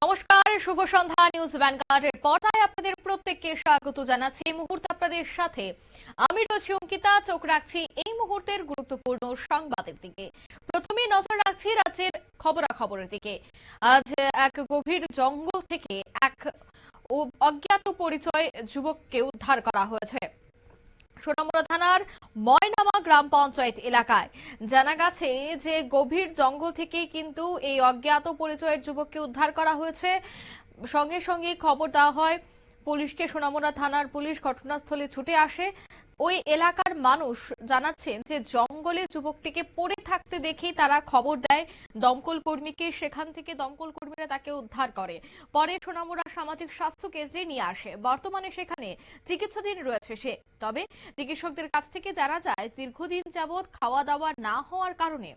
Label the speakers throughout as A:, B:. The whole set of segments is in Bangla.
A: নমস্কার, শুভ সন্ধ্যা। নিউজ ভ্যানগার্ডের পর্দায় আপনাদের প্রত্যেককে স্বাগত জানাচ্ছি। এই মুহূর্তে আপনাদের সাথে আমি রয়েছি অঙ্কিতা। চোখ রাখছি এই মুহূর্তের গুরুত্বপূর্ণ সংবাদের দিকে। প্রথমেই নজর রাখছি রাজ্যের খবরাখবরের দিকে। আজ এক গভীর জঙ্গল থেকে এক অজ্ঞাত পরিচয় যুবককে উদ্ধার করা হয়েছে সোনামুড়া থানার ময়নামা গ্রাম পঞ্চায়েত এলাকায়। জানা গেছে যে গভীর জঙ্গল থেকে কিন্তু এই অজ্ঞাত পরিচয়ের যুবককে উদ্ধার করা হয়েছে। সঙ্গে সঙ্গে খবর দেওয়া হয় পুলিশকে। সোনামুড়া থানার পুলিশ ঘটনাস্থলে ছুটে আসে। ওই এলাকার মানুষ জানাচ্ছেন যে জঙ্গলে যুবকটিকে পড়ে থাকতে দেখেই তারা খবর দেয় দমকল কর্মীকে। সেখান থেকে দমকল কর্মীরা তাকে উদ্ধার করে। পরে সোনামুড়া সামাজিক স্বাস্থ্য কেন্দ্রে নিয়ে আসে। বর্তমানে সেখানে চিকিৎসাধীন রয়েছে সে। তবে চিকিৎসকদের কাছ থেকে জানা যায় দীর্ঘদিন যাবৎ খাওয়া দাওয়া না হওয়ার কারণে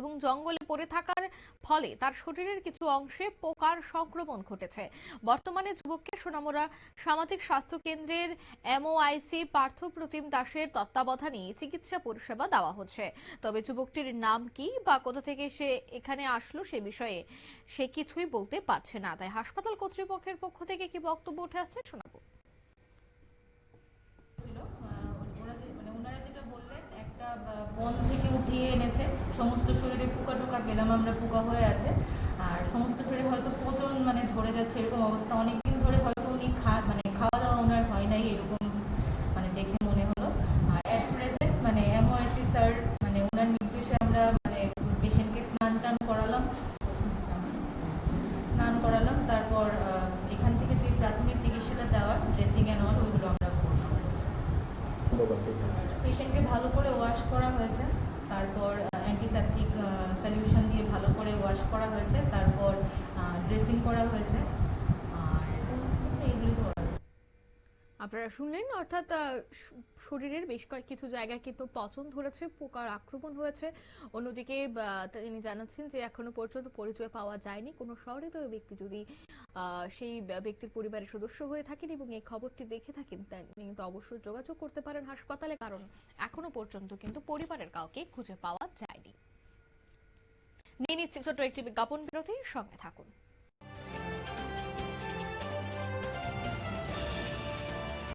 A: এবং জঙ্গলে পড়ে থাকার ফলে তার শরীরের কিছু অংশে পোকার সংক্রমণ ঘটেছে। বর্তমানে যুবককে সোনামুড়া সামাজিক স্বাস্থ্য কেন্দ্রের এমওআইসি পার্থপ্রতিম দাসের তত্ত্বাবধানে চিকিৎসা পরিষেবা দেওয়া হচ্ছে। তবে যুবকটির নাম কি বা কোথা থেকে সে এখানে আসলো সে বিষয়ে সে কিছুই বলতে পারছে না। তাই হাসপাতাল কর্তৃপক্ষের পক্ষ থেকে কি বক্তব্য উঠে আসছে শোনাবো।
B: ওনারা যেটা বললেন, একটা বন থেকে উঠিয়ে এনেছে। সমস্ত শরীরে পোকা টোকা পেলাম আমরা, পোকা হয়ে আছে। আর সমস্ত শরীরে হয়তো পচন ধরে যাচ্ছে, এরকম অবস্থা। অনেকদিন ধরে হয়তো উনি খাওয়া দাওয়া ওনার হয় নাই, এরকম দেখে মনে হলো। আর অ্যাট প্রেজেন্ট এমওআইসি স্যার ওনার নির্দেশে আমরা পেশেন্টকে স্নান করালাম। তারপর এখান থেকে যে প্রাথমিক চিকিৎসাটা দেওয়ার, ড্রেসিং অ্যান্ড অল, ওইগুলো আমরা করলাম। পেশেন্টকে ভালো করে ওয়াশ করা হয়েছে। তারপর অ্যান্টিসেপটিক সলিউশন দিয়ে ভালো করে ওয়াশ করা হয়েছে। তারপর ড্রেসিং করা হয়েছে। আর এইগুলি করা হয়েছে।
A: আপনারা শুনলেন, অর্থাৎ শরীরের বেশ কিছু জায়গায় কিন্তু পচন ধরেছে, পোকার আক্রমণ হয়েছে। অন্যদিকে তিনি জানাচ্ছেন যে এখনো পর্যন্ত পরিচয় পাওয়া যায়নি কোনো সহৃদয় ব্যক্তি। যদি সেই ব্যক্তির পরিবারের সদস্য হয়ে থাকেন এবং এই খবরটি দেখে থাকেন, তিনি কিন্তু অবশ্যই যোগাযোগ করতে পারেন হাসপাতালে, কারণ এখনো পর্যন্ত কিন্তু পরিবারের কাউকে খুঁজে পাওয়া যায়নি। নিয়ে নিচ্ছি ছোট্ট একটি বিজ্ঞাপন বিরতি, সঙ্গে থাকুন।